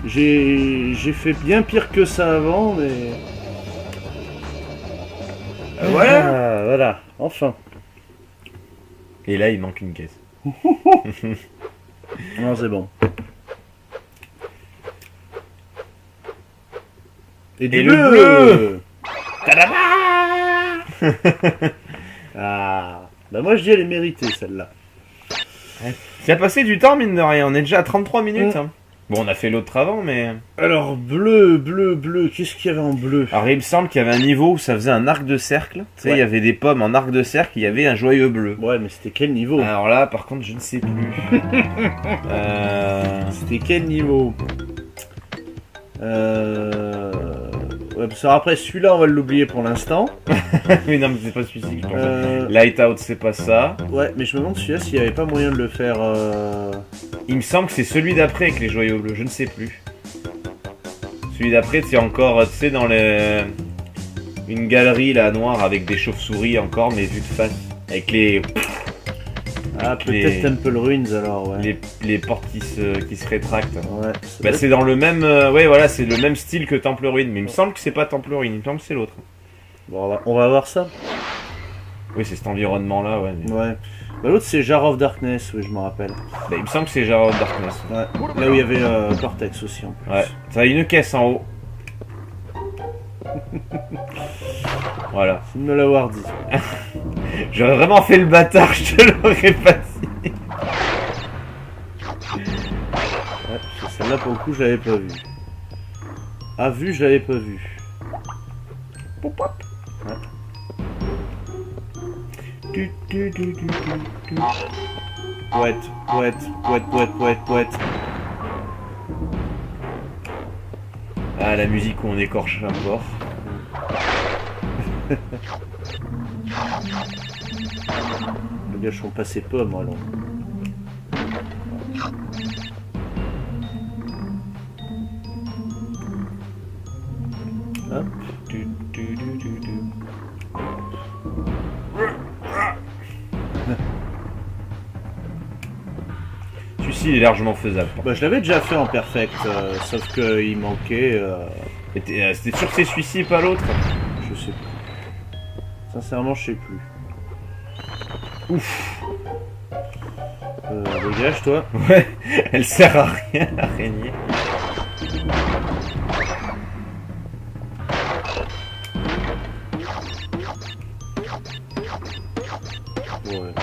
S2: J'ai fait bien pire que ça avant, mais...
S1: Voilà.
S2: Ah, voilà, enfin.
S1: Et là, il manque une caisse.
S2: Non, c'est bon. Et du
S1: le bleu.
S2: Ah, bah moi je dis elle est méritée celle-là.
S1: Ça a passé du temps, mine de rien. On est déjà à 33 minutes. Hein. Bon, on a fait l'autre avant, mais...
S2: Alors, bleu, qu'est-ce qu'il y avait en bleu?
S1: Alors, il me semble qu'il y avait un niveau où ça faisait un arc de cercle. Tu sais,
S2: Ouais.
S1: il y avait des pommes en arc de cercle, il y avait un joyeux bleu.
S2: Ouais, mais c'était quel niveau?
S1: Alors là, par contre, je ne sais plus.
S2: C'était quel niveau? Ouais, parce que après, celui-là, on va l'oublier pour l'instant.
S1: Mais non, mais c'est pas celui-ci que je pense.
S2: Euh,
S1: Lightout, c'est pas ça.
S2: Ouais, mais je me demande celui-là s'il n'y avait pas moyen de le faire...
S1: Il me semble que c'est celui d'après avec les joyaux bleus, je ne sais plus. Celui d'après, c'est encore, tu sais, dans les... une galerie là noire avec des chauves-souris encore, mais vu de face. Avec les...
S2: Ah, peut-être Temple Ruins alors, ouais.
S1: les portes qui se rétractent.
S2: Ouais,
S1: Bah, c'est dans le même... ouais, voilà, c'est le même style que Temple Ruin, mais il me semble que c'est pas Temple Ruin, il me semble que c'est l'autre.
S2: Bon, on va voir ça.
S1: Oui, c'est cet environnement-là, ouais. Mais...
S2: Ouais. Bah, l'autre, c'est Jar of Darkness, oui, je me rappelle.
S1: Bah, il me semble que c'est Jar of Darkness.
S2: Ouais. Là où il y avait Cortex aussi, en plus.
S1: Ouais, ça a une caisse en haut. Voilà.
S2: C'est de me l'avoir dit.
S1: J'aurais vraiment fait le bâtard, je te l'aurais pas dit.
S2: Ouais, celle-là pour le coup je l'avais pas vue. Ah vu je l'avais pas vue.
S1: Pop, pop.
S2: Ouais. Poète.
S1: Ah, la musique où on écorche un porc.
S2: Le gâchon passé pomme alors. Hop.
S1: Celui-ci il est largement faisable.
S2: Bah je l'avais déjà fait en perfect, sauf qu'il manquait...
S1: C'était sûr que c'est celui-ci et pas l'autre?
S2: je sais plus. Sincèrement je sais plus.
S1: Ouf.
S2: Dégage toi.
S1: Ouais, elle sert à rien, l'araignée.
S2: Ouais.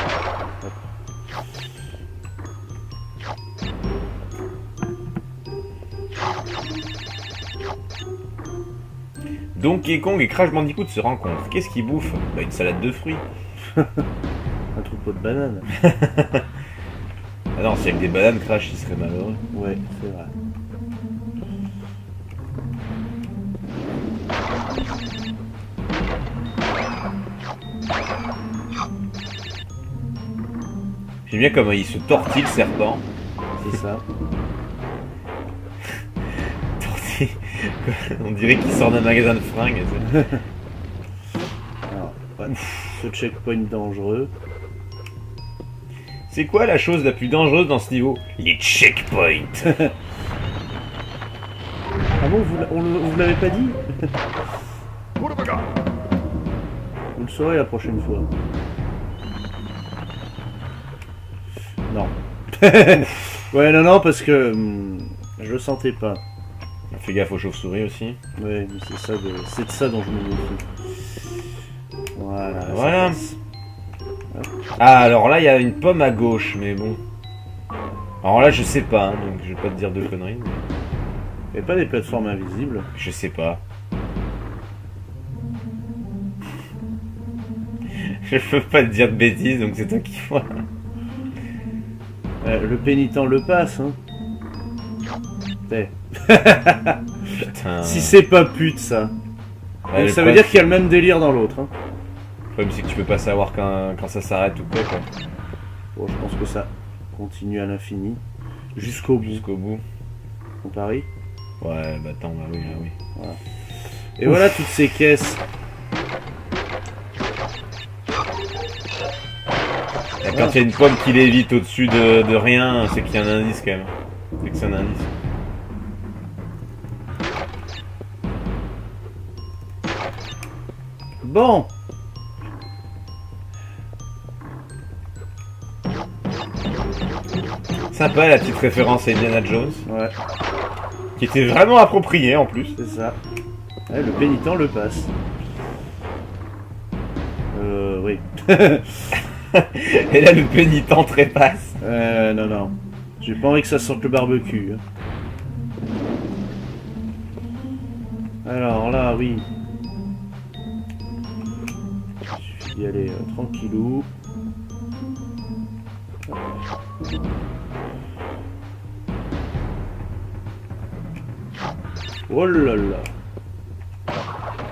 S1: Donkey Kong et Crash Bandicoot se rencontrent. Qu'est-ce qu'ils bouffent? Bah une salade de fruits.
S2: Un troupeau de bananes.
S1: Ah non, si avec des bananes, Crash il serait malheureux.
S2: Ouais, c'est vrai.
S1: J'aime bien comment il se tortille le serpent.
S2: C'est ça.
S1: Tortille. On dirait qu'il sort d'un magasin de fringues.
S2: Alors, ouais. Ce checkpoint dangereux.
S1: C'est quoi la chose la plus dangereuse dans ce niveau? Les checkpoints.
S2: Ah bon, vous l'avez pas dit? Vous le saurez la prochaine fois. Non. Ouais, non, parce que je le sentais pas.
S1: Fais gaffe aux chauves-souris aussi.
S2: Ouais, mais c'est de ça dont je me méfie. Voilà.
S1: Voilà. Ah, alors là, il y a une pomme à gauche, mais bon. Alors là, je sais pas, hein, donc je vais pas te dire de conneries. Mais...
S2: Il n'y a pas des plateformes invisibles?
S1: Je sais pas. Je peux pas te dire de bêtises, donc c'est toi qui vois.
S2: Le pénitent le passe, hein.
S1: Putain.
S2: Si c'est pas pute, ça.
S1: Ouais,
S2: Donc ça veut dire qu'il y a le même délire dans l'autre, hein.
S1: Le problème, c'est que tu peux pas savoir quand ça s'arrête ou quoi.
S2: Bon, je pense que ça continue à l'infini. Jusqu'au bout.
S1: Jusqu'au bout.
S2: On parie?
S1: Ouais, bah attends, bah oui, là oui.
S2: Voilà. Et voilà toutes ces caisses.
S1: Et quand il y a une pomme qui l'évite au-dessus de rien, c'est qu'il y a un indice quand même. C'est que c'est un indice.
S2: Bon.
S1: Sympa la petite référence à Indiana Jones.
S2: Ouais,
S1: Qui était vraiment appropriée en plus.
S2: c'est ça. Ouais, le pénitent le passe. Oui.
S1: Et là, le pénitent trépasse.
S2: Non. J'ai pas envie que ça sorte le barbecue. Hein. Alors là, oui. Il suffit d'y aller tranquillou. Oh là là.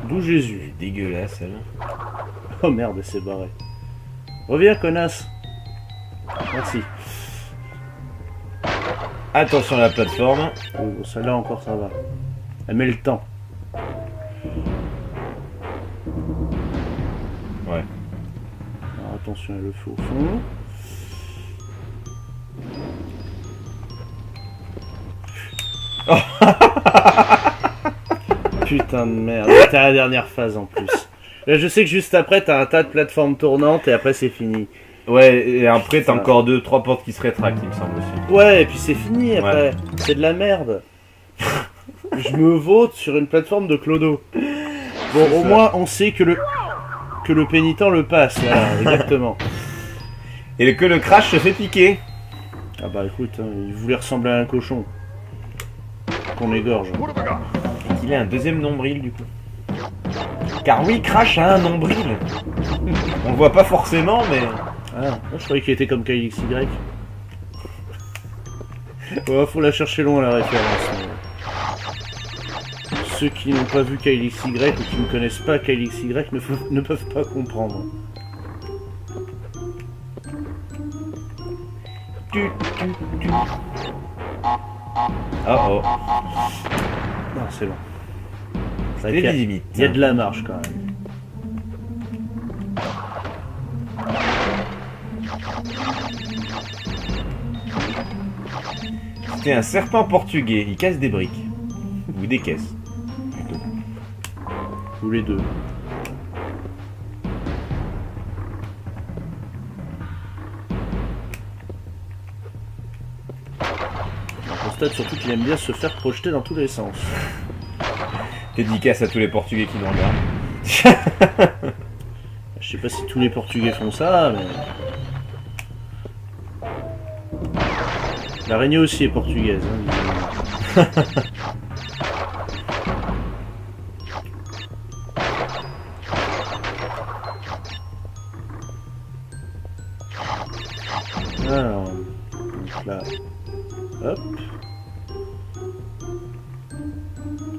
S2: D'où Jésus.
S1: Dégueulasse, elle.
S2: Oh merde, elle s'est barrée. Reviens, connasse. Merci.
S1: Attention à la plateforme.
S2: Oh, celle-là encore ça va. Elle met le temps.
S1: Ouais.
S2: Alors, attention, elle le fait au fond. Putain de merde. T'as la dernière phase en plus. Là, je sais que juste après, t'as un tas de plateformes tournantes et après, c'est fini.
S1: Ouais, et après, t'as
S2: Ça.
S1: encore 2-3 portes qui se rétractent, il me semble aussi.
S2: Ouais, et puis c'est fini après.
S1: Ouais.
S2: C'est de la merde. Je me vote sur une plateforme de clodo. Bon,
S1: C'est
S2: au
S1: ça.
S2: moins, on sait que que le pénitent le passe, voilà, exactement.
S1: Et que le Crash se fait piquer.
S2: Ah bah écoute, hein, il voulait ressembler à un cochon. Qu'on égorge.
S1: Et qu'il ait un deuxième nombril du coup. Car oui, Crash a un nombril. On le voit pas forcément, mais...
S2: Ah, je croyais qu'il était comme KXY. Ouais, faut la chercher loin la référence. Mais... Ceux qui n'ont pas vu KXY ou qui ne connaissent pas KXY ne peuvent pas comprendre.
S1: Oh.
S2: Non, c'est bon.
S1: C'est des limites.
S2: Il y a de la marge quand même.
S1: C'est un serpent portugais, il casse des briques. Ou des caisses.
S2: Ou les deux. On constate surtout qu'il aime bien se faire projeter dans tous les sens.
S1: Dédicace à tous les Portugais qui nous regardent.
S2: Je sais pas si tous les Portugais font ça, mais... L'araignée aussi est portugaise. Hein, alors, donc là, hop.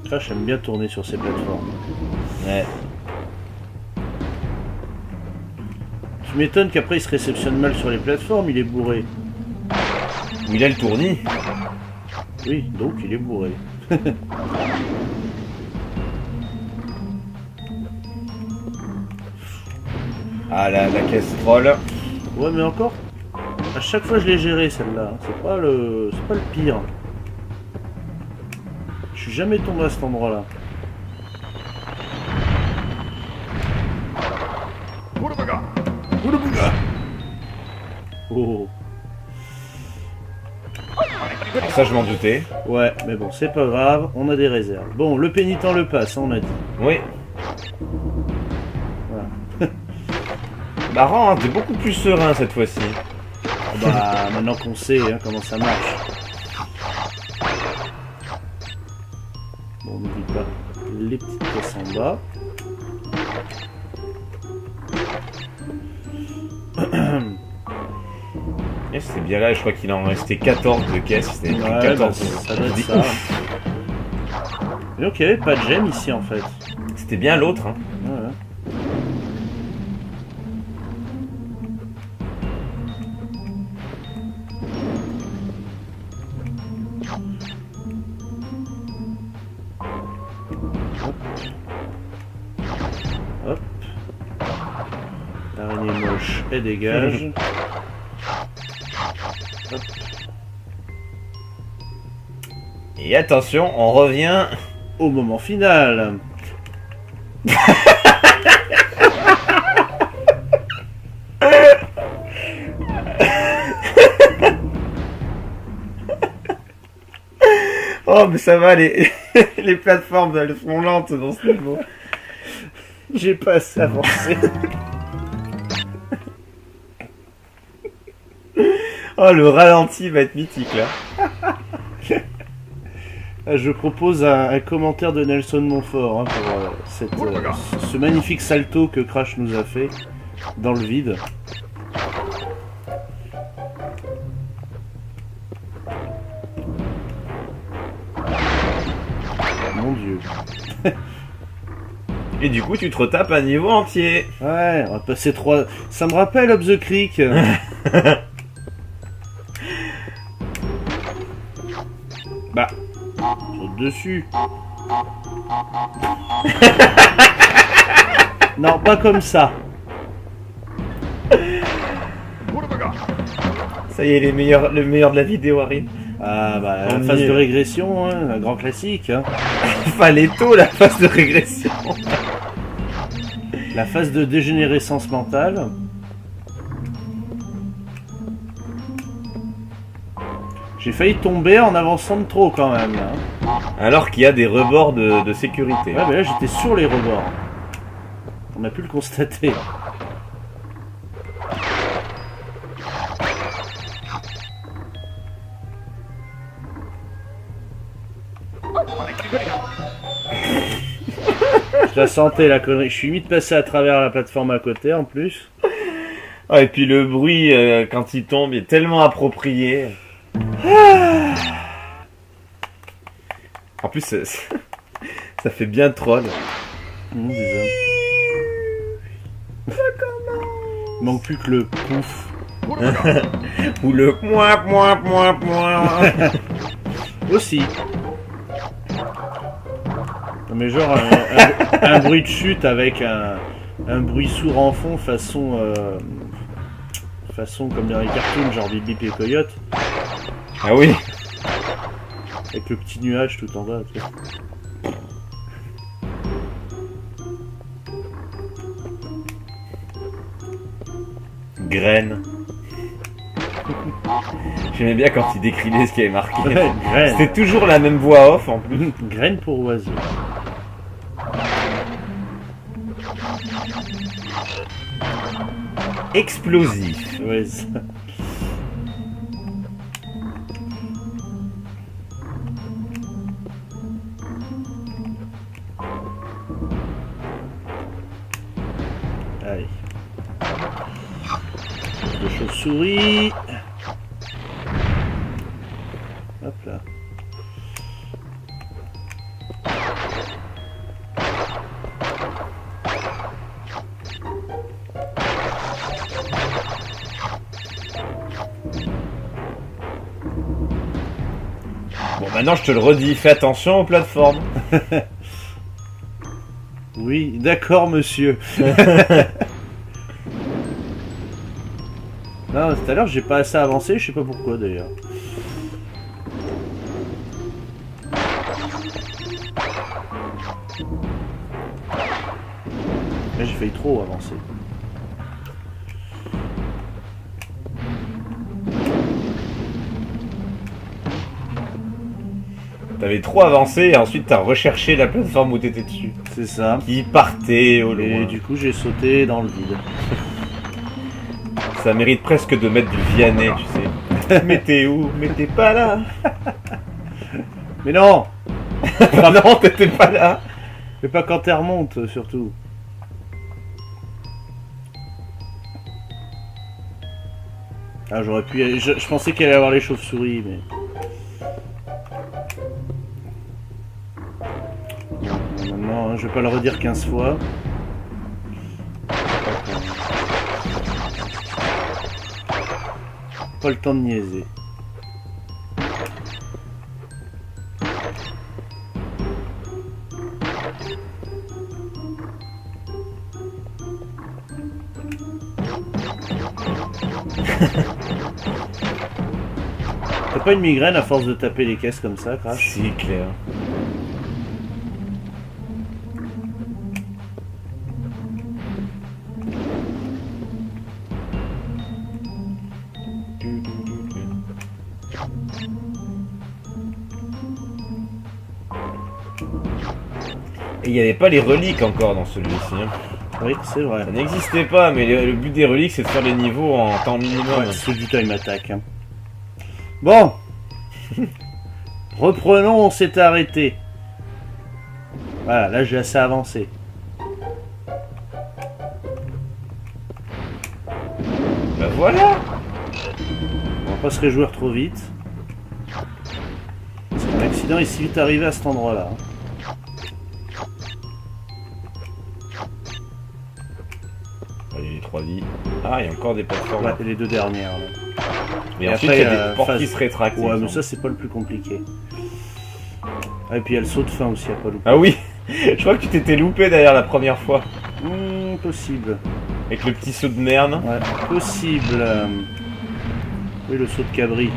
S2: Crash aime bien tourner sur ces plateformes.
S1: Ouais.
S2: Tu m'étonnes qu'après il se réceptionne mal sur les plateformes, il est bourré.
S1: Où il a le tournis.
S2: Oui, donc il est bourré.
S1: Ah la casserole.
S2: Ouais, mais encore, à chaque fois je l'ai géré celle-là. C'est pas le pire. Je suis jamais tombé à cet endroit-là. Oh.
S1: Ça je m'en doutais.
S2: Ouais, mais bon, c'est pas grave, on a des réserves. Bon, le pénitent le passe, on a dit.
S1: Oui.
S2: Voilà.
S1: Marrant, hein, t'es beaucoup plus serein cette fois-ci.
S2: Bah, maintenant qu'on sait hein, comment ça marche. Bon, on n'oublie pas les petites caisses en bas.
S1: Et c'est bien là, je crois qu'il en restait 14 de caisses. C'était
S2: Ouais,
S1: 14.
S2: bah, ça doit être ça. Et donc il n'y avait pas de gemme ici en fait.
S1: C'était bien l'autre. Hein.
S2: Ouais. Hop. L'araignée moche, elle dégage. Hop.
S1: Et attention, on revient
S2: Au moment final.
S1: Oh mais ça va, les plateformes elles sont lentes dans ce niveau.
S2: J'ai pas assez avancé.
S1: Oh le ralenti va être mythique là.
S2: Je propose un commentaire de Nelson Montfort hein, pour ce magnifique salto que Crash nous a fait dans le vide. Mon Dieu.
S1: Et du coup tu te retapes un niveau entier.
S2: Ouais, on va passer 3... Ça me rappelle Up the Creek. Bah, saute dessus. Non, pas comme ça.
S1: Ça y est, le meilleur de la vidéo arrive.
S2: Ah bah, la
S1: On
S2: phase
S1: y est.
S2: de régression, hein, un grand classique. Hein.
S1: Fallait tôt la phase de régression.
S2: La phase de dégénérescence mentale. J'ai failli tomber en avançant de trop quand même. Hein.
S1: Alors qu'il y a des rebords de sécurité.
S2: Ouais, mais là j'étais sur les rebords. On a pu le constater. Je la sentais la connerie. Je suis vite passé à travers la plateforme à côté en plus.
S1: Ah, et puis le bruit quand il tombe est tellement approprié. En plus, ça fait bien troll.
S2: Déjà. Il manque plus que le pouf.
S1: Ou le moi.
S2: Aussi. Non, mais genre un bruit de chute avec un bruit sourd en fond façon comme dans les cartoons, genre Bip Bip et Coyote.
S1: Ah oui.
S2: Avec le petit nuage tout en bas. Tu sais.
S1: Graine. J'aimais bien quand il décrivait ce qui avait marqué.
S2: Ouais, graine.
S1: C'était toujours la même voix off en plus.
S2: Graine pour oiseau.
S1: Explosif.
S2: Ouais, ça. Allez. De chauve-souris. Hop là.
S1: Bon, maintenant je te le redis, fais attention aux plateformes.
S2: Oui, d'accord, monsieur. Non, tout à l'heure, j'ai pas assez avancé, je sais pas pourquoi d'ailleurs. Là, j'ai failli trop avancer.
S1: T'avais trop avancé et ensuite t'as recherché la plateforme où t'étais dessus.
S2: C'est ça.
S1: Qui partait au
S2: Et
S1: loin.
S2: du coup, j'ai sauté dans le vide.
S1: Ça mérite presque de mettre du Vianney, tu sais. Mais t'es où? Mais t'es pas là.
S2: Mais non!
S1: Ah non, t'étais pas là.
S2: Mais pas quand elle remonte, surtout. Ah, j'aurais pu... Je pensais qu'elle allait avoir les chauves-souris, mais... Maintenant, je vais pas le redire 15 fois. Pas le temps de niaiser. T'as pas une migraine à force de taper les caisses comme ça, Crash?
S1: Si, clair. Et il n'y avait pas les reliques encore dans celui-ci. Hein.
S2: Oui, c'est vrai.
S1: Ça n'existait pas, mais le but des reliques, c'est de faire les niveaux en temps minimum.
S2: Ouais, c'est du time attack. Hein. Bon. Reprenons, on s'est arrêté. Voilà, là j'ai assez avancé.
S1: Bah voilà.
S2: On va pas se réjouir trop vite. Parce qu'un accident est si vite arrivé à cet endroit-là.
S1: Il y a les 3 vies. Ah, il y a encore des plateformes.
S2: Ouais, les deux dernières. Là.
S1: Et ensuite, il y a des portes qui se rétractent.
S2: Ouais, mais ça, c'est pas le plus compliqué. Ah, et puis il y a le saut de fin aussi, à pas louper.
S1: Ah oui. Je crois que tu t'étais loupé d'ailleurs la première fois.
S2: Possible.
S1: Avec le petit saut de merde.
S2: Ouais, possible. Oui, le saut de cabri.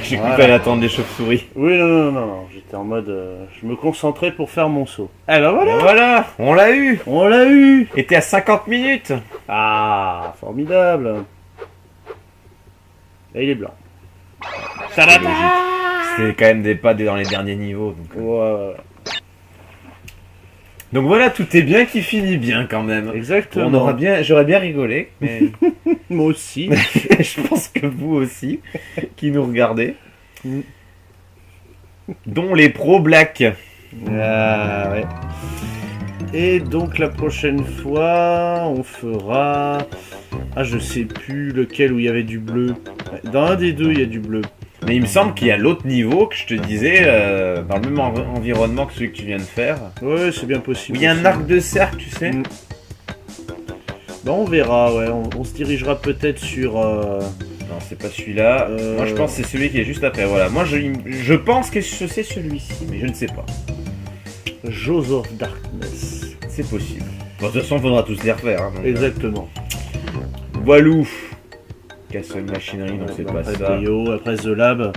S1: J'ai cru
S2: Voilà.
S1: que t'allais attendre les chauves-souris.
S2: Oui, non. J'étais en mode... je me concentrais pour faire mon saut. Eh ben voilà.
S1: Et voilà, on l'a eu.
S2: On l'a eu.
S1: Et t'es à 50 minutes.
S2: Ah, formidable. Là, il est blanc.
S1: C'était quand même des pas dans les derniers niveaux.
S2: Ouais.
S1: Donc voilà, tout est bien qui finit bien quand même.
S2: Exactement.
S1: J'aurais bien rigolé, mais
S2: Moi aussi.
S1: je pense que vous aussi, qui nous regardez. Dont les pro black.
S2: Ah ouais. Et donc la prochaine fois, on fera... Ah, je sais plus lequel où il y avait du bleu. Dans un des deux, il y a du bleu.
S1: Mais il me semble qu'il y a l'autre niveau que je te disais, dans le même environnement que celui que tu viens de faire.
S2: Ouais, c'est bien possible.
S1: Où il y a un
S2: aussi.
S1: arc de cercle, tu sais.
S2: Bon, on verra, ouais. On se dirigera peut-être sur...
S1: Non, c'est pas celui-là. Moi, je pense que c'est celui qui est juste après. Voilà. Moi, je pense que c'est celui-ci, mais je ne sais pas.
S2: Jaws of Darkness.
S1: C'est possible. Bon, de toute façon, il faudra tous les refaire. Hein, donc,
S2: Exactement.
S1: Walou. Castle Machinery, non, c'est pas
S2: Après
S1: ça.
S2: Brio, après The Lab.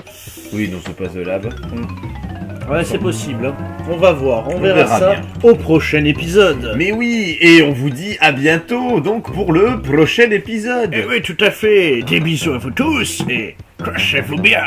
S1: Oui, non, c'est pas The Lab.
S2: Ouais, c'est possible. Hein. On va voir. On verra
S1: verra
S2: ça
S1: bien.
S2: au prochain épisode.
S1: Mais oui, et on vous dit à bientôt, donc, pour le prochain épisode.
S2: Eh oui, tout à fait. Des bisous à vous tous et crachez-vous bien.